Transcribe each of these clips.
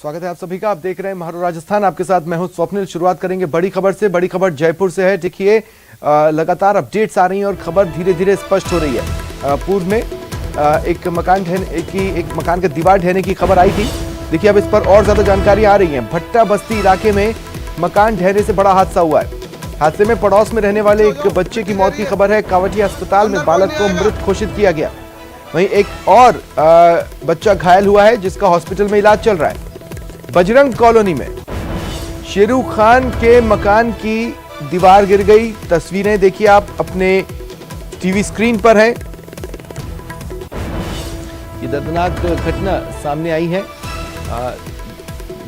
स्वागत है आप सभी का। आप देख रहे हैं महारू राजस्थान, आपके साथ मैं हूं स्वप्निल। शुरुआत करेंगे बड़ी खबर से। बड़ी खबर जयपुर से है। देखिए लगातार अपडेट्स आ रही हैं और खबर धीरे धीरे स्पष्ट हो रही है। पूर्व में एक मकान के दीवार ढहने की खबर आई थी। देखिए अब इस पर और ज्यादा जानकारी आ रही है। भट्टा बस्ती इलाके में मकान ढहने से बड़ा हादसा हुआ है। हादसे में पड़ोस में रहने वाले एक बच्चे की मौत की खबर है। कावटिया अस्पताल में बालक को मृत घोषित किया गया। वहीं एक और बच्चा घायल हुआ है जिसका हॉस्पिटल में इलाज चल रहा है। बजरंग कॉलोनी में शेरू खान के मकान की दीवार गिर गई। तस्वीरें देखिए आप अपने टीवी स्क्रीन पर है। ये दर्दनाक घटना सामने आई है।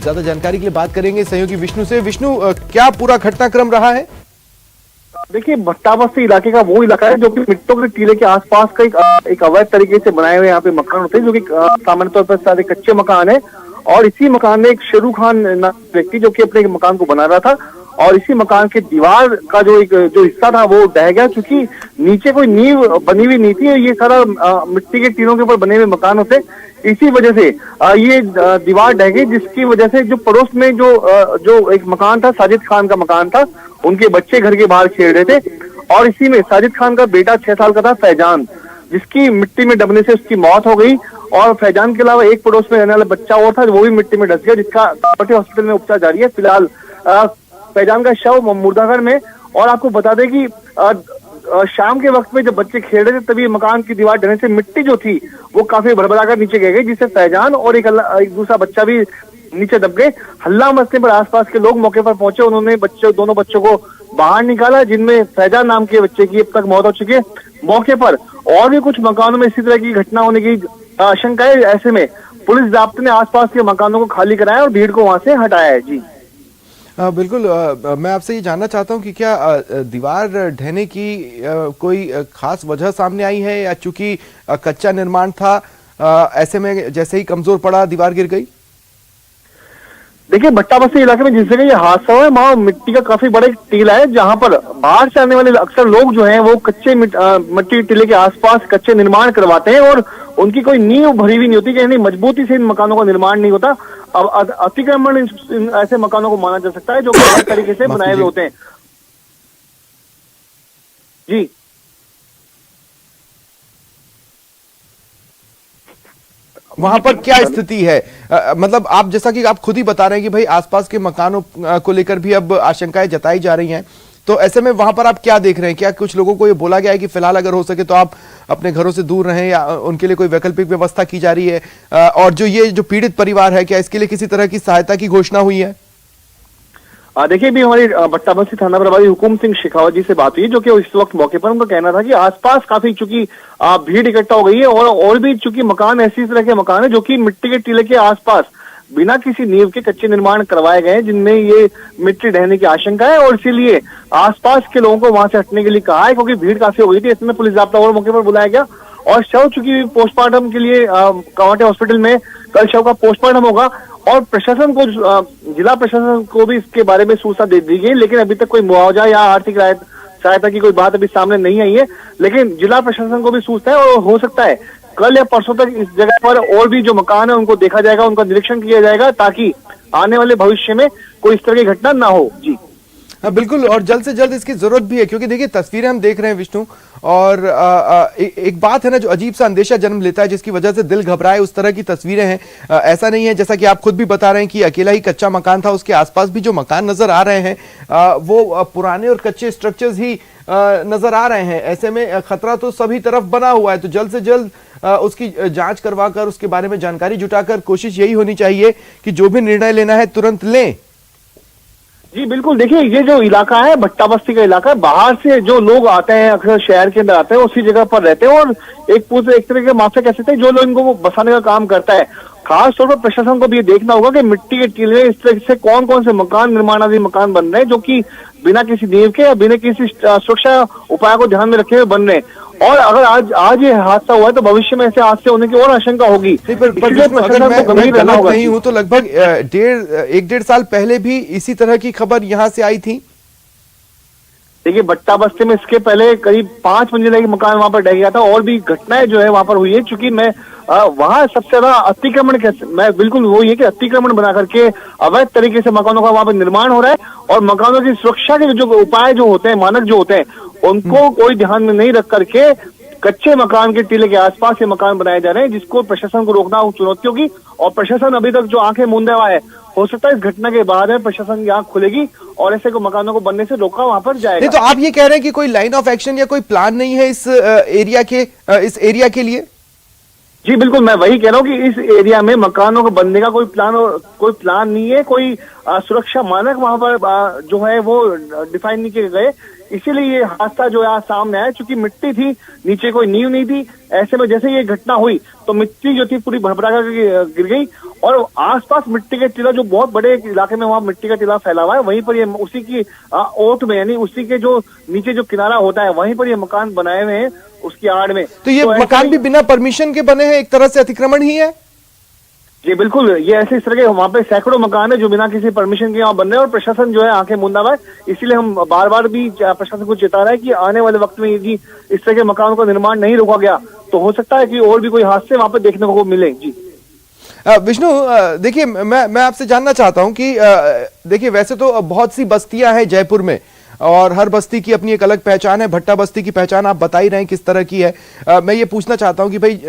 ज्यादा जानकारी के लिए बात करेंगे सहयोगी विष्णु से। विष्णु, क्या पूरा घटनाक्रम रहा है? देखिए भट्टा बस्ती इलाके का वो इलाका है जो कि मिट्टों के टीले के आसपास का एक अवैध तरीके से बनाए हुए यहाँ पे मकान होते हैं, जो कि सामान्य तौर पर सारे कच्चे मकान है। और इसी मकान में एक शेरू खान व्यक्ति जो कि अपने मकान को बना रहा था, और इसी मकान के दीवार का जो हिस्सा था वो ढह गया, क्योंकि नीचे कोई नींव बनी हुई नहीं थी। ये सारा मिट्टी के टीलों के ऊपर बने हुए मकान होते। इसी वजह से ये दीवार ढह गई, जिसकी वजह से जो पड़ोस में जो एक मकान था, साजिद खान का मकान था, उनके बच्चे घर के बाहर खेल रहे थे। और इसी में साजिद खान का बेटा 6 साल का था, फैजान, जिसकी मिट्टी में दबने से उसकी मौत हो गई। और फैजान के अलावा एक पड़ोस में रहने वाला बच्चा और था, वो भी मिट्टी में धंस गया, जिसका हॉस्पिटल में उपचार जारी है। फिलहाल फैजान का शव मुर्दाघर में। और आपको बता दें कि शाम के वक्त में जब बच्चे खेल रहे थे तभी मकान की दीवार ढहने से मिट्टी जो थी वो काफी भरभराकर नीचे गिर गई, जिससे फैजान और एक दूसरा बच्चा भी नीचे दब गए। हल्ला मचने पर आसपास के लोग मौके पर पहुंचे। उन्होंने दोनों बच्चों को बाहर निकाला, जिनमें फैजान नाम के बच्चे की अब तक मौत हो चुकी है। मौके पर और भी कुछ मकानों में इसी तरह की घटना होने की आशंका है। ऐसे में पुलिस जाब्ते ने आसपास के मकानों को खाली कराया और भीड़ को वहां से हटाया है। जी बिल्कुल। मैं आपसे ये जानना चाहता हूं कि क्या दीवार ढहने की कोई खास वजह सामने आई है, या चूंकि कच्चा निर्माण था ऐसे में जैसे ही कमजोर पड़ा दीवार गिर गई? देखिए भट्टा बस्ती इलाके में जिस जगह ये हादसा हुआ है वहां मिट्टी का काफी बड़ा एक टीला है, जहां पर बाहर से आने वाले अक्सर लोग जो हैं वो कच्चे मिट्टी टीले के आसपास कच्चे निर्माण करवाते हैं, और उनकी कोई नींव भरी हुई नहीं होती, यानी मजबूती से इन मकानों का निर्माण नहीं होता। अब अतिक्रमण ऐसे मकानों को माना जा सकता है जो कि तरीके से बनाए हुए होते हैं। जी वहां पर क्या स्थिति है? मतलब आप जैसा कि आप खुद ही बता रहे हैं कि भाई आसपास के मकानों को लेकर भी अब आशंकाएं जताई जा रही हैं, तो ऐसे में वहां पर आप क्या देख रहे हैं? क्या कुछ लोगों को ये बोला गया है कि फिलहाल अगर हो सके तो आप अपने घरों से दूर रहें, या उनके लिए कोई वैकल्पिक व्यवस्था की जा रही है? और जो पीड़ित परिवार है, क्या इसके लिए किसी तरह की सहायता की घोषणा हुई है? देखिए भी हमारी भट्टा बस्ती थाना प्रभारी हुकुम सिंह शेखावत जी से बात हुई, जो कि इस वक्त मौके पर उनका कहना था कि आसपास काफी चूंकि भीड़ इकट्ठा हो गई है, और भी चूंकि मकान ऐसी तरह के मकान है जो कि मिट्टी के टीले के आसपास बिना किसी नींव के कच्चे निर्माण करवाए गए हैं, जिनमें ये मिट्टी ढहने की आशंका है। और इसीलिए आसपास के लोगों को वहां से हटने के लिए कहा है, क्योंकि भीड़ काफी हो गई थी। इसमें पुलिस जाब्ता और मौके पर बुलाया गया, और शव चूंकि पोस्टमार्टम के लिए कावटिया हॉस्पिटल में कल शव का पोस्टमार्टम होगा। और प्रशासन को, जिला प्रशासन को भी इसके बारे में सूचना दे दी गई, लेकिन अभी तक कोई मुआवजा या आर्थिक सहायता की कोई बात अभी सामने नहीं आई है। लेकिन जिला प्रशासन को भी सूचना है, और हो सकता है कल या परसों तक इस जगह पर और भी जो मकान है उनको देखा जाएगा, उनका निरीक्षण किया जाएगा, ताकि आने वाले भविष्य में कोई इस तरह की घटना ना हो। जी हाँ बिल्कुल, और जल्द से जल्द इसकी जरूरत भी है, क्योंकि देखिए तस्वीरें हम देख रहे हैं विष्णु, और एक बात है ना जो अजीब सा अंदेशा जन्म लेता है, जिसकी वजह से दिल घबराए, उस तरह की तस्वीरें हैं। ऐसा नहीं है, जैसा कि आप खुद भी बता रहे हैं कि अकेला ही कच्चा मकान था, उसके आसपास भी जो मकान नजर आ रहे हैं वो पुराने और कच्चे स्ट्रक्चर्स ही नजर आ रहे हैं। ऐसे में खतरा तो सभी तरफ बना हुआ है, तो जल्द से जल्द उसकी जांच करवाकर उसके बारे में जानकारी जुटाकर कोशिश यही होनी चाहिए कि जो भी निर्णय लेना है तुरंत लें। जी बिल्कुल। देखिए ये जो इलाका है भट्टा बस्ती का इलाका है, बाहर से जो लोग आते हैं अक्सर शहर के अंदर आते हैं, उसी जगह पर रहते हैं, और एक तरह के माफिया कह सकते हैं जो लोग इनको बसाने का काम करता है। खास तौर पर प्रशासन को भी ये देखना होगा कि मिट्टी के टीले इस तरह से कौन कौन से मकान निर्माणाधीन मकान बन रहे हैं, जो कि बिना किसी नींव के या बिना किसी सुरक्षा उपाय को ध्यान में रखे हुए बन रहे हैं। और अगर आज ये हादसा हुआ है तो भविष्य में ऐसे हादसे होने की और आशंका होगी। अगर मैं गलत नहीं हूं तो लगभग 1-1.5 साल पहले भी इसी तरह की खबर यहां से आई थी। देखिए भट्टा बस्ती में इसके पहले करीब 5 मंजिला की मकान वहां पर ढह गया था, और भी घटनाएं जो है वहां पर हुई है। चूंकि मैं वहां सबसे ज्यादा अतिक्रमण मैं बिल्कुल वो ये कि अतिक्रमण बना करके अवैध तरीके से मकानों का वहां पर निर्माण हो रहा है, और मकानों की सुरक्षा के जो उपाय जो होते हैं, मानक जो होते हैं, उनको कोई ध्यान में नहीं रख करके कच्चे मकान के टीले के आसपास ये मकान बनाए जा रहे हैं, जिसको प्रशासन को रोकना चुनौती होगी। और प्रशासन अभी तक जो आंखें मूंदे हुआ है, हो सकता है इस घटना के बाद में प्रशासन की आंख खुलेगी और ऐसे को मकानों को बनने से रोका वहां पर जाएगा। नहीं, तो आप ये कह रहे हैं कि कोई लाइन ऑफ एक्शन या कोई प्लान नहीं है इस एरिया के लिए? जी बिल्कुल, मैं वही कह रहा हूँ कि इस एरिया में मकानों को बनने का कोई प्लान नहीं है, कोई सुरक्षा मानक वहां पर जो है वो डिफाइन नहीं किए गए। इसीलिए ये हादसा जो है आज सामने आया। चूंकि मिट्टी थी, नीचे कोई नींव नहीं थी, ऐसे में जैसे ये घटना हुई तो मिट्टी जो थी पूरी भड़बड़ा कर गिर गई, और आसपास मिट्टी के टीला, जो बहुत बड़े इलाके में वहां मिट्टी का टीला फैला हुआ है, वहीं पर ये उसी की ओट में, यानी उसी के जो नीचे जो किनारा होता है, वहीं पर ये मकान बनाए हुए हैं उसकी आड़ में। तो ये मकान भी बिना परमिशन के बने हैं, एक तरह से अतिक्रमण ही है? जी बिल्कुल, ये ऐसे इस तरह के वहां पे सैकड़ों मकान है जो बिना किसी परमिशन के वहां बन रहे हैं, और प्रशासन जो है आंखें मूंदा हुआ है। इसीलिए हम बार बार भी प्रशासन को चेता रहा है कि आने वाले वक्त में यदि इस तरह के मकानों का निर्माण नहीं रोका गया तो हो सकता है कि और भी कोई हादसे वहां पर देखने को मिले। जी विष्णु, देखिए मैं आपसे जानना चाहता हूं कि देखिए वैसे तो बहुत सी बस्तियां हैं जयपुर में, और हर बस्ती की अपनी एक अलग पहचान है। भट्टा बस्ती की पहचान आप बता ही रहे हैं किस तरह की है। मैं ये पूछना चाहता हूं कि भाई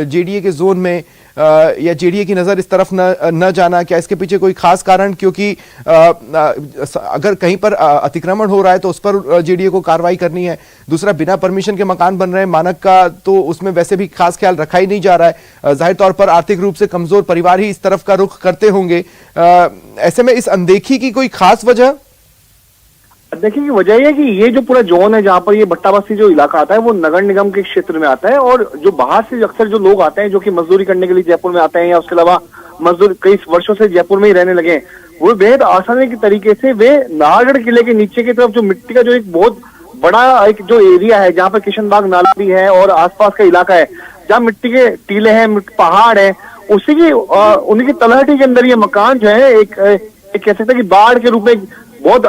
जेडीए के जोन में या जेडीए की नजर इस तरफ न जाना, क्या इसके पीछे कोई खास कारण? क्योंकि अगर कहीं पर अतिक्रमण हो रहा है तो उस पर जेडीए को कार्रवाई करनी है। दूसरा, बिना परमिशन के मकान बन रहे हैं, मानक का तो उसमें वैसे भी खास ख्याल रखा ही नहीं जा रहा है। जाहिर तौर पर आर्थिक रूप से कमजोर परिवार ही इस तरफ का रुख करते होंगे। ऐसे में इस अनदेखी की कोई खास वजह? देखिए, वजह यह है कि ये जो पूरा जोन है जहाँ पर ये भट्टा बस्ती जो इलाका आता है, वो नगर निगम के क्षेत्र में आता है, और जो बाहर से अक्सर जो लोग आते हैं जो कि मजदूरी करने के लिए जयपुर में आते हैं, या उसके अलावा मजदूर कई वर्षों से जयपुर में ही रहने लगे हैं, वो बेहद आसानी के तरीके से वे नाहरगढ़ किले के नीचे की तरफ जो मिट्टी का जो एक बहुत बड़ा एक जो एरिया है, जहाँ पर किशनबाग नाला भी है और आसपास का इलाका है, जहाँ मिट्टी के टीले हैं, पहाड़ है, उसी की उन्हीं की तलहटी के अंदर ये मकान जो है एक कह सकते हैं कि बाढ़ के रूप में बहुत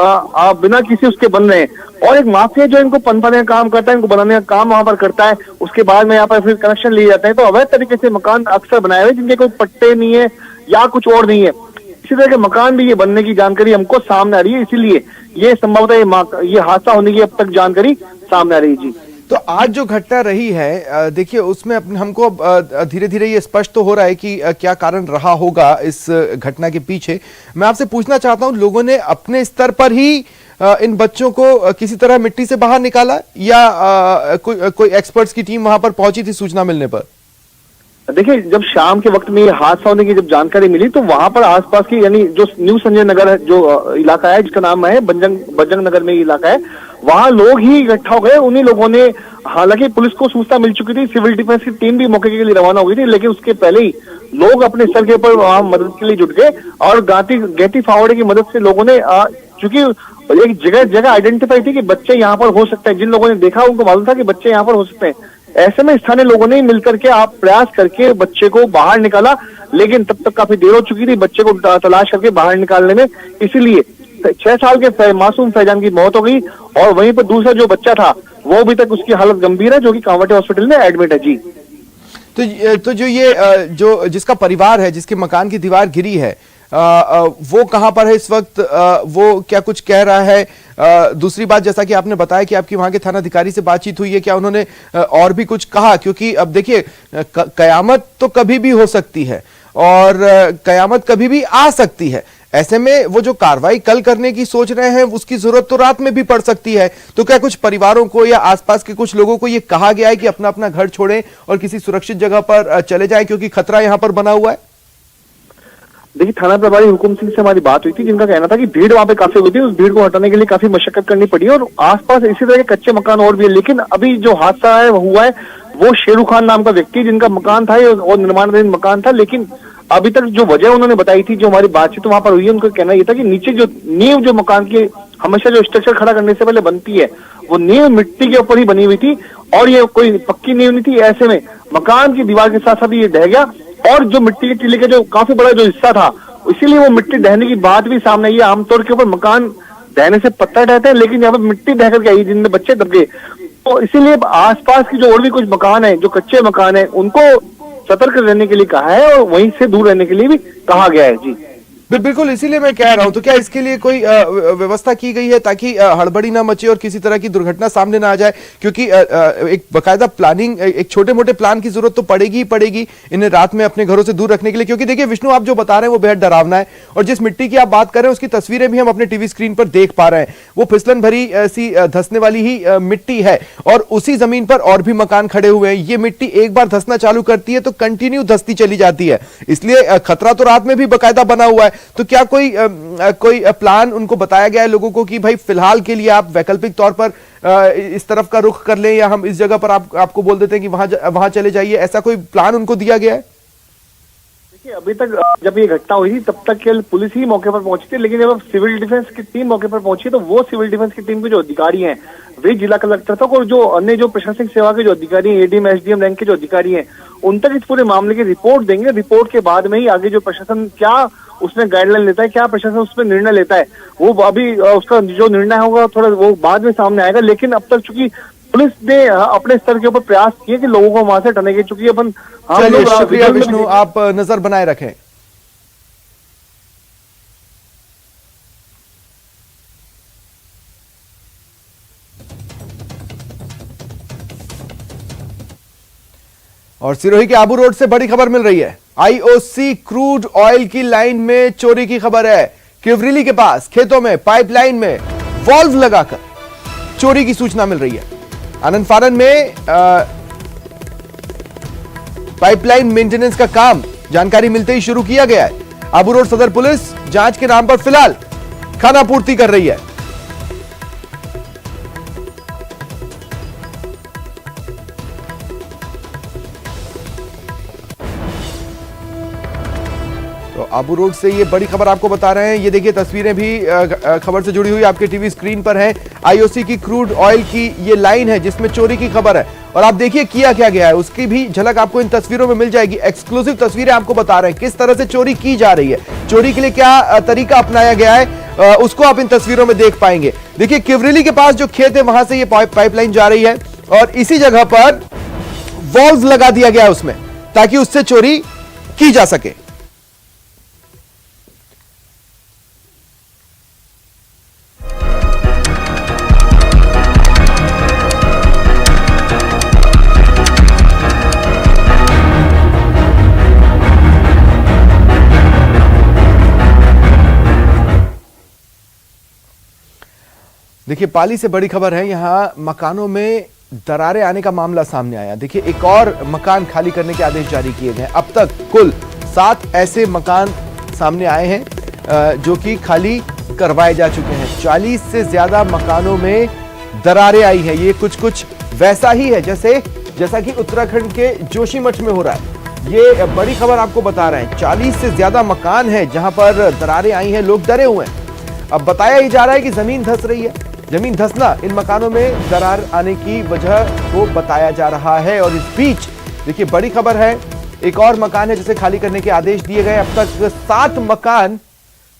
बिना किसी उसके बन रहे हैं। और एक माफिया जो इनको पनपने का काम करता है, इनको बनाने का काम वहां पर करता है, उसके बाद में यहाँ पर फिर कनेक्शन लिए जाते हैं। तो अवैध तरीके से मकान अक्सर बनाए हुए जिनके कोई पट्टे नहीं है या कुछ और नहीं है, इसी तरह के मकान भी ये बनने की जानकारी हमको सामने आ रही है। इसीलिए ये संभवतः ये हादसा होने की अब तक जानकारी सामने आ रही है। जी, तो आज जो घटना रही है, देखिए उसमें हमको धीरे धीरे ये स्पष्ट तो हो रहा है कि क्या कारण रहा होगा इस घटना के पीछे। मैं आपसे पूछना चाहता हूं, लोगों ने अपने स्तर पर ही इन बच्चों को किसी तरह मिट्टी से बाहर निकाला, या कोई एक्सपर्ट्स की टीम वहां पर पहुंची थी सूचना मिलने पर? देखिए, जब शाम के वक्त में ये हादसा होने की जब जानकारी मिली तो वहां पर आसपास की, यानी जो न्यू संजय नगर जो इलाका है जिसका नाम है बजरंग नगर में इलाका है, वहां लोग ही इकट्ठा हो गए। उन्हीं लोगों ने, हालांकि पुलिस को सूचना मिल चुकी थी, सिविल डिफेंस की टीम भी मौके के लिए रवाना हो गई थी, लेकिन उसके पहले ही लोग अपने स्तर के ऊपर वहां मदद के लिए जुट गए, और गेटी फावड़े की मदद से लोगों ने, चूंकि एक जगह आइडेंटिफाई थी कि बच्चे यहाँ पर हो सकते हैं, जिन लोगों ने देखा उनको मालूम था कि बच्चे यहाँ पर हो सकते हैं, ऐसे में स्थानीय लोगों ने मिलकर के प्रयास करके बच्चे को बाहर निकाला, लेकिन तब तक काफी देर हो चुकी थी बच्चे को तलाश करके बाहर निकालने में। इसीलिए 6 साल के मासूम फैजान की मौत हो गई, और वहीं पर दूसरा जो बच्चा था वो अभी तक उसकी हालत गंभीर है, जो कि कांवटे हॉस्पिटल में एडमिट है। जी, तो जो ये जो जिसका परिवार है, जिसके मकान की दीवार गिरी है, वो कहां पर है इस वक्त? वो क्या कुछ कह रहा है? दूसरी बात, जैसा कि आपने बताया कि आपकी वहां के थानाधिकारी से बातचीत हुई है, क्या उन्होंने और भी कुछ कहा? क्योंकि अब देखिए, कयामत तो कभी भी हो सकती है और कयामत कभी भी आ सकती है। ऐसे में वो जो कार्रवाई कल करने की सोच रहे हैं, उसकी जरूरत तो रात में भी पड़ सकती है। तो क्या कुछ परिवारों को या आसपास के कुछ लोगों को ये कहा गया है कि अपना अपना घर छोड़ें और किसी सुरक्षित जगह पर चले जाएं, क्योंकि खतरा यहां पर बना हुआ है? देखिए, थाना प्रभारी हुकुम सिंह से हमारी बात हुई थी, जिनका कहना था कि भीड़ वहां पे काफी हुई थी, उस भीड़ को हटाने के लिए काफी मशक्कत करनी पड़ी, और आसपास इसी तरह के कच्चे मकान और भी है। लेकिन अभी जो हादसा है हुआ है वो शेरू खान नाम का व्यक्ति, जिनका मकान था और निर्माणाधीन मकान था, लेकिन अभी तक जो वजह उन्होंने बताई थी, जो हमारी बातचीत वहां पर हुई है, उनका कहना यह था कि नीचे जो नींव जो मकान की हमेशा जो स्ट्रक्चर खड़ा करने से पहले बनती है, वो नींव मिट्टी के ऊपर ही बनी हुई थी, और ये कोई पक्की नींव नहीं थी। ऐसे में मकान की दीवार के साथ साथ ये ढह गया, और जो मिट्टी के टीले का जो काफी बड़ा जो हिस्सा था, इसीलिए वो मिट्टी ढहने की बात भी सामने आई है। आमतौर के ऊपर मकान ढहने से पत्थर ढहते हैं, लेकिन यहाँ पे मिट्टी ढह करके आई जिनमें बच्चे दब गए। तो इसीलिए आसपास की जो और भी कुछ मकान है, जो कच्चे मकान है, उनको सतर्क रहने के लिए कहा है और वहीं से दूर रहने के लिए भी कहा गया है। जी बिल्कुल, इसीलिए मैं कह रहा हूं। तो क्या इसके लिए कोई व्यवस्था की गई है ताकि हड़बड़ी ना मचे और किसी तरह की दुर्घटना सामने ना आ जाए? क्योंकि एक बकायदा प्लानिंग, एक छोटे मोटे प्लान की जरूरत तो पड़ेगी ही पड़ेगी इन्हें रात में अपने घरों से दूर रखने के लिए। क्योंकि देखिए विष्णु, आप जो बता रहे हैं वो बेहद डरावना है, और जिस मिट्टी की आप बात कर रहे हैं उसकी तस्वीरें भी हम अपने टीवी स्क्रीन पर देख पा रहे हैं। वो फिसलन भरी सी धंसने वाली ही मिट्टी है, और उसी जमीन पर और भी मकान खड़े हुए हैं। ये मिट्टी एक बार धंसना चालू करती है तो कंटिन्यू धंसती चली जाती है, इसलिए खतरा तो रात में भी बकायदा बना हुआ है। तो क्या कोई प्लान उनको बताया गया है लोगों को कि भाई फिलहाल के लिए आप वैकल्पिक तौर पर इस तरफ का रुख कर लें, या हम इस जगह पर आपको बोल देते हैं कि वहां चले जाइए? ऐसा कोई प्लान उनको दिया गया है? देखिए, अभी तक जब ये घटना हुई थी तब तक केवल पुलिस ही मौके पर पहुंची थी, लेकिन जब सिविल डिफेंस की टीम मौके पर पहुंची तो वो सिविल डिफेंस की टीम के जो अधिकारी हैं, वे जिला कलेक्टर तक और जो अन्य जो प्रशासनिक सेवा के जो अधिकारी हैं, एडीएम एसडीएम रैंक के जो अधिकारी हैं, उन तक इस पूरे मामले की रिपोर्ट देंगे। रिपोर्ट के बाद में ही आगे जो प्रशासन क्या उसमें गाइडलाइन लेता है, क्या प्रशासन उसमें निर्णय लेता है, वो अभी उसका जो निर्णय होगा थोड़ा वो बाद में सामने आएगा। लेकिन अब तक चूंकि पुलिस ने अपने स्तर के ऊपर प्रयास किए कि लोगों को वहां से हटाने के, चूंकि अपन चलिए, शुक्रिया विष्णु, आप नजर बनाए रखें। और सिरोही के आबू रोड से बड़ी खबर मिल रही है। आईओसी क्रूड ऑयल की लाइन में चोरी की खबर है। किवरिली के पास खेतों में पाइपलाइन में वॉल्व लगाकर चोरी की सूचना मिल रही है। आनंद फानन में पाइपलाइन मेंटेनेंस का काम जानकारी मिलते ही शुरू किया गया है। आबू रोड सदर पुलिस जांच के नाम पर फिलहाल खानापूर्ति कर रही है। तो आबू रोड से ये बड़ी खबर आपको बता रहे हैं। ये देखिए, तस्वीरें भी खबर से जुड़ी हुई आपके टीवी स्क्रीन पर हैं। आईओसी की क्रूड ऑयल की ये लाइन है जिसमें चोरी की खबर है, और आप देखिए किया क्या गया है उसकी भी झलक आपको इन तस्वीरों में मिल जाएगी। एक्सक्लूसिव तस्वीरें आपको बता रहे हैं किस तरह से चोरी की जा रही है, चोरी के लिए क्या तरीका अपनाया गया है, उसको आप इन तस्वीरों में देख पाएंगे। देखिए, किवरिली के पास जो खेत है वहां से ये पाइपलाइन जा रही है, और इसी जगह पर वॉल्व लगा दिया गया है उसमें, ताकि उससे चोरी की जा सके। देखिए, पाली से बड़ी खबर है। यहां मकानों में दरारें आने का मामला सामने आया। देखिए, एक और मकान खाली करने के आदेश जारी किए गए। अब तक कुल 7 ऐसे मकान सामने आए हैं जो कि खाली करवाए जा चुके हैं। 40 से ज्यादा मकानों में दरारें आई है। ये कुछ वैसा ही है जैसा कि उत्तराखंड के जोशीमठ में हो रहा है। ये बड़ी खबर आपको बता रहे हैं। 40 से ज्यादा मकान है जहां पर दरारें आई हैं, लोग डरे हुए हैं। अब बताया ही जा रहा है कि जमीन धंस रही है। जमीन धंसना इन मकानों में दरार आने की वजह को बताया जा रहा है। और इस बीच देखिए, बड़ी खबर है, एक और मकान है जिसे खाली करने के आदेश दिए गए। अब तक 7 मकान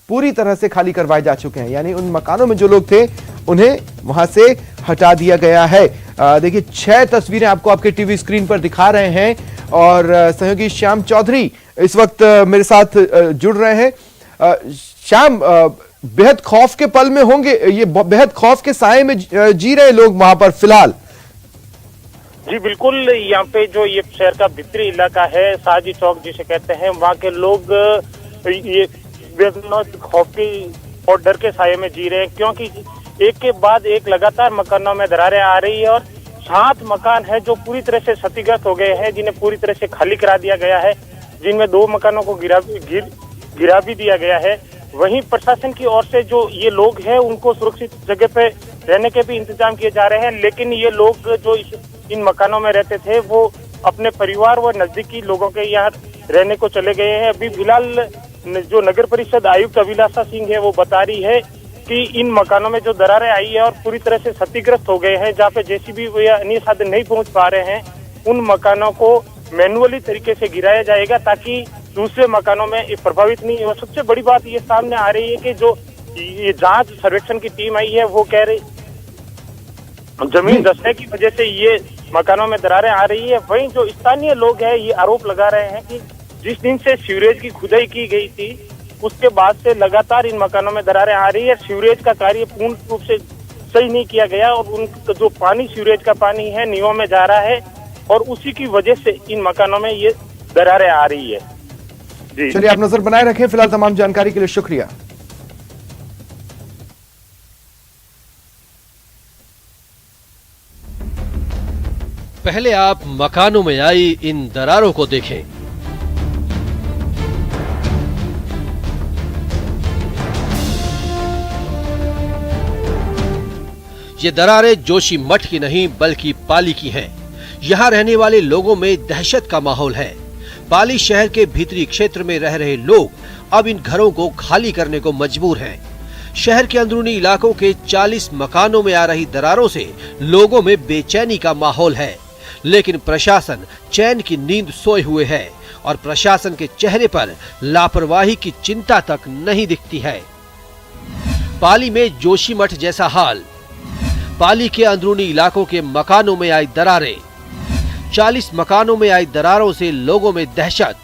पूरी तरह से खाली करवाए जा चुके हैं, यानी उन मकानों में जो लोग थे उन्हें वहां से हटा दिया गया है। देखिए, 6 तस्वीरें आपके टीवी स्क्रीन पर दिखा रहे हैं, और सहयोगी श्याम चौधरी इस वक्त मेरे साथ जुड़ रहे हैं। श्याम, बेहद खौफ के पल में होंगे, ये बेहद खौफ के साए में जी रहे लोग वहां पर फिलहाल। जी बिल्कुल, यहाँ पे जो ये शहर का भीतरी इलाका है, साजी चौक जिसे कहते हैं, वहाँ के लोग ये बेहद खौफ की और डर के साये में जी रहे हैं, क्योंकि एक के बाद एक लगातार मकानों में दरारें आ रही है। और 7 मकान है जो पूरी तरह से क्षतिग्रस्त हो गए हैं, जिन्हें पूरी तरह से खाली करा दिया गया है, जिनमें 2 मकानों को गिरा भी दिया गया है। वहीं प्रशासन की ओर से जो ये लोग हैं उनको सुरक्षित जगह पे रहने के भी इंतजाम किए जा रहे हैं, लेकिन ये लोग जो इन मकानों में रहते थे वो अपने परिवार व नजदीकी लोगों के यहाँ रहने को चले गए हैं। अभी फिलहाल जो नगर परिषद आयुक्त अभिलाषा सिंह है वो बता रही है कि इन मकानों में जो दरारें आई है और पूरी तरह से क्षतिग्रस्त हो गए हैं, जहाँ पे जेसीबी या अन्य साधन नहीं पहुंच पा रहे हैं, उन मकानों को मैनुअली तरीके से गिराया जाएगा ताकि दूसरे मकानों में प्रभावित नहीं हो। सबसे बड़ी बात ये सामने आ रही है कि जो ये जांच सर्वेक्षण की टीम आई है, वो कह रही जमीन धंसने की वजह से ये मकानों में दरारें आ रही है। वहीं जो स्थानीय लोग हैं ये आरोप लगा रहे हैं कि जिस दिन से सीवरेज की खुदाई की गई थी उसके बाद से लगातार इन मकानों में दरारें आ रही है। सीवरेज का कार्य पूर्ण रूप से सही नहीं किया गया और उनका जो पानी सीवरेज का पानी है नींवों में जा रहा है और उसी की वजह से इन मकानों में ये दरारें आ रही है। जी चलिए, आप नजर बनाए रखें। फिलहाल तमाम जानकारी के लिए शुक्रिया। पहले आप मकानों में आई इन दरारों को देखें। ये दरारें जोशी मठ की नहीं बल्कि पाली की हैं। यहाँ रहने वाले लोगों में दहशत का माहौल है। पाली शहर के भीतरी क्षेत्र में रह रहे लोग अब इन घरों को खाली करने को मजबूर हैं। शहर के अंदरूनी इलाकों के 40 मकानों में आ रही दरारों से लोगों में बेचैनी का माहौल है, लेकिन प्रशासन चैन की नींद सोए हुए है और प्रशासन के चेहरे पर लापरवाही की चिंता तक नहीं दिखती है। पाली में जोशीमठ जैसा हाल। पाली के अंदरूनी इलाकों के मकानों में आई दरारें। 40 मकानों में आई दरारों से लोगों में दहशत।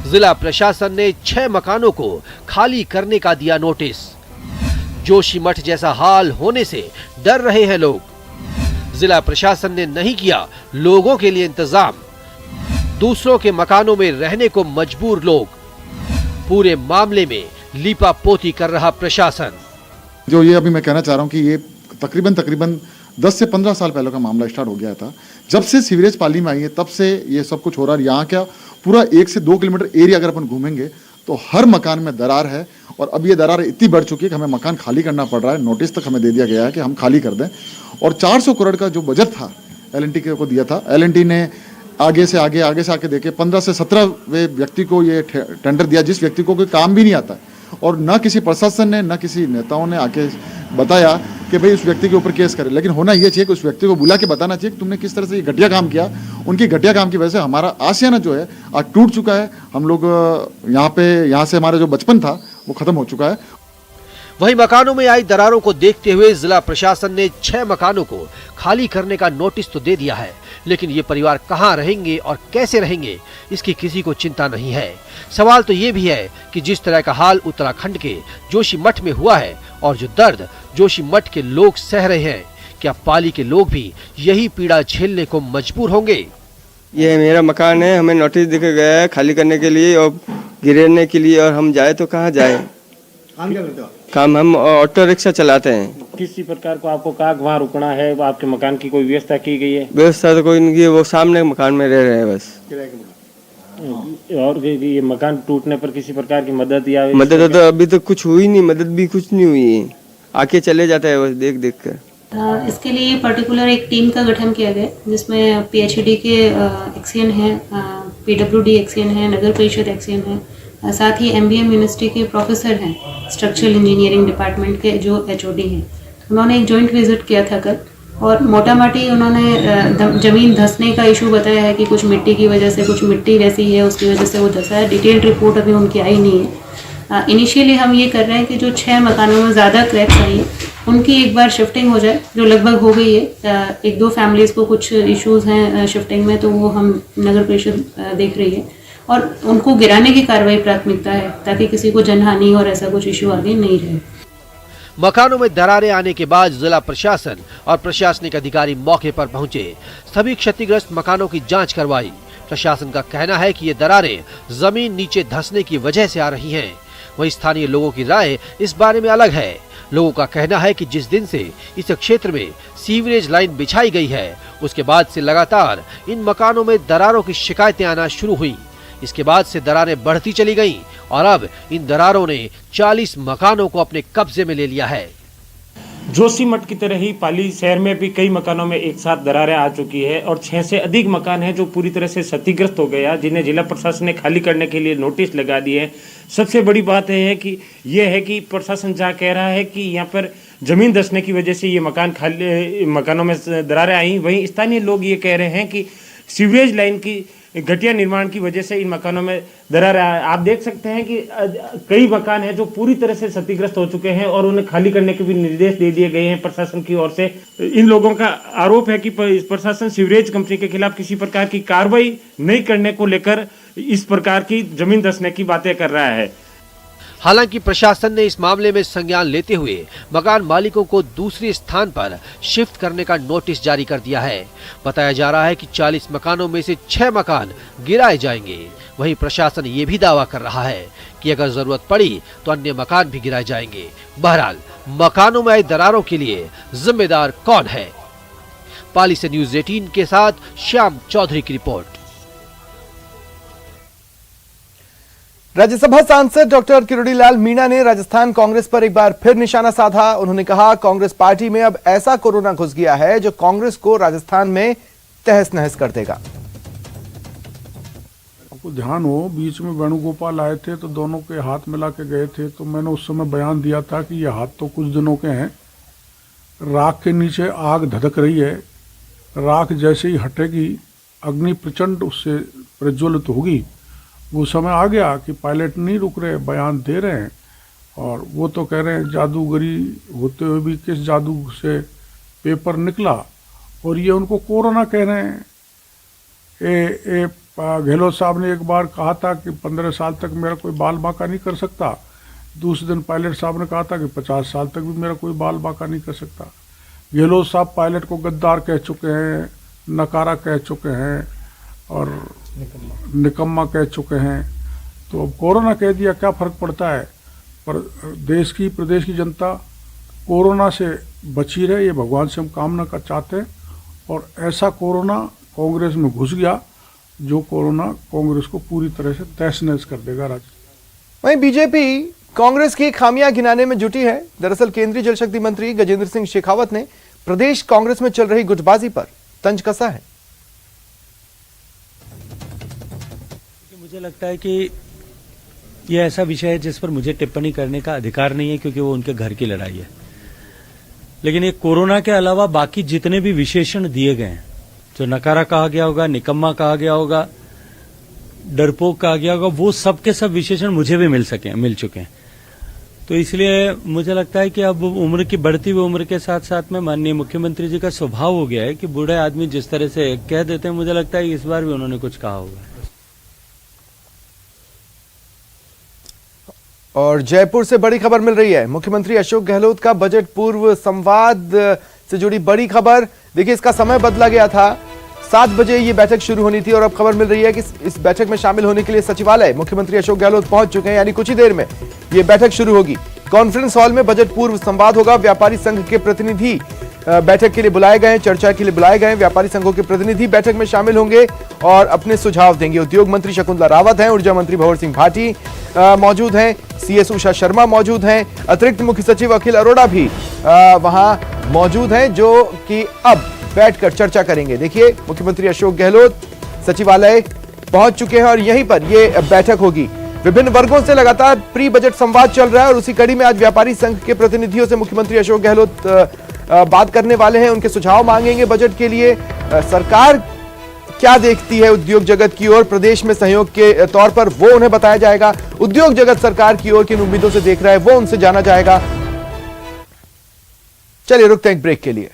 जिला प्रशासन ने 6 मकानों को खाली करने का दिया नोटिस। जोशीमठ जैसा हाल होने से डर रहे हैं लोग। जिला प्रशासन ने नहीं किया लोगों के लिए इंतजाम। दूसरों के मकानों में रहने को मजबूर लोग। पूरे मामले में लीपापोती कर रहा प्रशासन। जो ये अभी मैं कहना चाह रहा हूँ कि ये तकरीबन 10 से 15 साल पहले का मामला स्टार्ट हो गया था। जब से सीवरेज पाली में आई है तब से ये सब कुछ हो रहा है। यहाँ क्या पूरा 1 से 2 किलोमीटर एरिया अगर अपन घूमेंगे तो हर मकान में दरार है और अब ये दरार इतनी बढ़ चुकी है कि हमें मकान खाली करना पड़ रहा है। नोटिस तक हमें दे दिया गया है कि हम खाली कर दें। और 400 करोड़ का जो बजट था L&T को दिया था, L&T ने आगे से आके देके 15 से 17वें व्यक्ति को ये टेंडर दिया, जिस व्यक्ति को कोई काम भी नहीं आता है। और न किसी प्रशासन ने न किसी नेताओं ने आके बताया कि भाई उस व्यक्ति के ऊपर केस करे। लेकिन होना ये चाहिए कि उस व्यक्ति को बुला के बताना चाहिए कि तुमने किस तरह से ये घटिया काम किया। उनकी घटिया काम की वजह से हमारा आशियाना जो है आज टूट चुका है। हम लोग यहाँ से हमारा जो बचपन था वो खत्म हो चुका है। वहीं मकानों में आई दरारों को देखते हुए जिला प्रशासन ने 6 मकानों को खाली करने का नोटिस तो दे दिया है, लेकिन ये परिवार कहां रहेंगे और कैसे रहेंगे इसकी किसी को चिंता नहीं है। सवाल तो ये भी है कि जिस तरह का हाल उत्तराखंड के जोशीमठ में हुआ है और जो दर्द जोशीमठ के लोग सह रहे हैं, क्या पाली के लोग भी यही पीड़ा झेलने को मजबूर होंगे? ये मेरा मकान है, हमें नोटिस दिया गया है खाली करने के लिए और गिरने के लिए, और हम जाए तो कहाँ जाए? काम हम ऑटो रिक्शा चलाते हैं। किसी प्रकार को आपको कहाँ वहाँ रुकना है? आपके मकान की कोई व्यवस्था की गई है? व्यवस्था तो कोई नहीं की, वो सामने मकान में रह रहे हैं बस। और ये मकान टूटने पर किसी प्रकार की मदद या मदद तो अभी तो कुछ हुई नहीं, मदद भी कुछ नहीं हुई है। आके चले जाते हैं बस देख कर। इसके लिए पर्टिकुलर एक टीम का गठन किया गया जिसमें PhD के एक्सियन हैं, PWD एक्सियन है, नगर परिषद एक्सियन है, साथ ही MBA यूनिवर्सिटी के प्रोफेसर हैं स्ट्रक्चरल इंजीनियरिंग डिपार्टमेंट के जो HOD हैं। उन्होंने एक जॉइंट विजिट किया था कल और मोटा मोटी उन्होंने ज़मीन धंसने का इशू बताया है कि कुछ मिट्टी की वजह से, कुछ मिट्टी वैसी है उसकी वजह से वो धंसा है। डिटेल्ड रिपोर्ट अभी उनकी आई नहीं है। इनिशियली हम ये कर रहे हैं कि जो 6 मकानों में ज़्यादा क्रैक्स आई हैं उनकी एक बार शिफ्टिंग हो जाए, जो लगभग हो गई है। 1-2 फैमिलीज़ को कुछ इश्यूज़ हैं शिफ्टिंग में, तो वो हम नगर परिषद देख रही है और उनको गिराने की कार्रवाई प्राथमिकता है ताकि किसी को जनहानि और ऐसा कुछ इशू आगे नहीं रहे। मकानों में दरारें आने के बाद जिला प्रशासन और प्रशासनिक अधिकारी मौके पर पहुंचे। सभी क्षतिग्रस्त मकानों की जांच करवाई। प्रशासन का कहना है कि ये दरारें जमीन नीचे धंसने की वजह से आ रही हैं। वहीं स्थानीय लोगों की राय इस बारे में अलग है। लोगों का कहना है कि जिस दिन से इस क्षेत्र में सीवरेज लाइन बिछाई गई है उसके बाद से लगातार इन मकानों में दरारों की शिकायतें आना शुरू हुई। इसके बाद से दरारें बढ़ती चली गईं और अब इन दरारों ने 40 मकानों को अपने कब्जे में ले लिया है। जोशीमठ की तरह ही पाली शहर में भी कई मकानों में एक साथ दरारें आ चुकी है और 6 से अधिक मकान हैं जो पूरी तरह से क्षतिग्रस्त हो गया, जिन्हें जिला प्रशासन ने खाली करने के लिए नोटिस लगा दिए हैं। सबसे बड़ी बात यह है कि प्रशासन जहाँ कह रहा है कि यहाँ पर जमीन धंसने की वजह से ये मकानों में दरारें आई, वहीं स्थानीय लोग ये कह रहे हैं कि सीवरेज लाइन की घटिया निर्माण की वजह से इन मकानों में दरार है। आप देख सकते हैं कि कई मकान हैं जो पूरी तरह से क्षतिग्रस्त हो चुके हैं और उन्हें खाली करने के भी निर्देश दे दिए गए हैं प्रशासन की ओर से। इन लोगों का आरोप है कि प्रशासन सीवरेज कंपनी के खिलाफ किसी प्रकार की कार्रवाई नहीं करने को लेकर इस प्रकार की जमीन धंसने की बातें कर रहा है। हालांकि प्रशासन ने इस मामले में संज्ञान लेते हुए मकान मालिकों को दूसरे स्थान पर शिफ्ट करने का नोटिस जारी कर दिया है। बताया जा रहा है कि 40 मकानों में से 6 मकान गिराए जाएंगे। वहीं प्रशासन ये भी दावा कर रहा है कि अगर जरूरत पड़ी तो अन्य मकान भी गिराए जाएंगे। बहरहाल मकानों में आई दरारों के लिए जिम्मेदार कौन है? पाली से न्यूज़ 18 के साथ श्याम चौधरी की रिपोर्ट। राज्यसभा सांसद डॉक्टर किरोड़ीलाल मीणा ने राजस्थान कांग्रेस पर एक बार फिर निशाना साधा। उन्होंने कहा, कांग्रेस पार्टी में अब ऐसा कोरोना घुस गया है जो कांग्रेस को राजस्थान में तहस नहस कर देगा। आपको ध्यान हो, बीच में वेणुगोपाल आए थे तो दोनों के हाथ मिला के गए थे, तो मैंने उस समय बयान दिया था कि ये हाथ तो कुछ दिनों के हैं, राख के नीचे आग धधक रही है, राख जैसे ही हटेगी अग्नि प्रचंड उससे प्रज्वलित होगी। वो समय आ गया कि पायलट नहीं रुक रहे, बयान दे रहे हैं और वो तो कह रहे हैं जादूगरी होते हुए भी किस जादू से पेपर निकला और ये उनको कोरोना कह रहे हैं। गहलोत साहब ने एक बार कहा था कि 15 साल तक मेरा कोई बाल बांका नहीं कर सकता। दूसरे दिन पायलट साहब ने कहा था कि 50 साल तक भी मेरा कोई बाल बांका नहीं कर सकता। गहलोत साहब पायलट को गद्दार कह चुके हैं, नकारा कह चुके हैं और निकम्मा कह चुके हैं। तो अब कोरोना कह दिया, क्या फर्क पड़ता है? पर देश की प्रदेश की जनता कोरोना से बची रहे, ये भगवान से हम कामना का चाहते हैं। और ऐसा कोरोना कांग्रेस में घुस गया जो कोरोना कांग्रेस को पूरी तरह से तहस नहस कर देगा। वहीं बीजेपी कांग्रेस की खामियां गिनाने में जुटी है। दरअसल केंद्रीय जल शक्ति मंत्री गजेंद्र सिंह शेखावत ने प्रदेश कांग्रेस में चल रही गुटबाजी पर तंज कसा है। मुझे लगता है कि यह ऐसा विषय है जिस पर मुझे टिप्पणी करने का अधिकार नहीं है, क्योंकि वो उनके घर की लड़ाई है। लेकिन ये कोरोना के अलावा बाकी जितने भी विशेषण दिए गए हैं, जो नकारा कहा गया होगा, निकम्मा कहा गया होगा, डरपोक कहा गया होगा, वो सब के सब विशेषण मुझे भी मिल चुके हैं। तो इसलिए मुझे लगता है कि अब उम्र की बढ़ती हुई उम्र के साथ साथ में माननीय मुख्यमंत्री जी का स्वभाव हो गया है कि बूढ़े आदमी जिस तरह से कह देते हैं, मुझे लगता है इस बार भी उन्होंने कुछ कहा होगा। और जयपुर से बड़ी खबर मिल रही है। मुख्यमंत्री अशोक गहलोत का बजट पूर्व संवाद से जुड़ी बड़ी खबर। देखिए, इसका समय बदला गया था, 7 बजे ये बैठक शुरू होनी थी और अब खबर मिल रही है कि इस बैठक में शामिल होने के लिए सचिवालय मुख्यमंत्री अशोक गहलोत पहुंच चुके हैं। यानी कुछ ही देर में ये बैठक शुरू होगी। कॉन्फ्रेंस हॉल में बजट पूर्व संवाद होगा। व्यापारी संघ के प्रतिनिधि बैठक के लिए बुलाए गए, चर्चा के लिए बुलाए गए। व्यापारी संघों के प्रतिनिधि बैठक में शामिल होंगे और अपने सुझाव देंगे। उद्योग मंत्री शकुंतला रावत हैं, ऊर्जा मंत्री भंवर सिंह भाटी मौजूद हैं, CS उषा शर्मा मौजूद हैं, अतिरिक्त मुख्य सचिव अखिल अरोड़ा भी वहां मौजूद हैं, जो कि अब बैठकर चर्चा करेंगे। देखिए, मुख्यमंत्री अशोक गहलोत सचिवालय पहुंच चुके हैं और यहीं पर यह बैठक होगी। विभिन्न वर्गों से लगातार प्री बजट संवाद चल रहा है और उसी कड़ी में आज व्यापारी संघ के प्रतिनिधियों से मुख्यमंत्री अशोक गहलोत बात करने वाले हैं। उनके सुझाव मांगेंगे बजट के लिए। सरकार क्या देखती है उद्योग जगत की ओर, प्रदेश में सहयोग के तौर पर, वो उन्हें बताया जाएगा। उद्योग जगत सरकार की ओर किन उम्मीदों से देख रहा है, वो उनसे जाना जाएगा। चलिए रुकते हैं एक ब्रेक के लिए।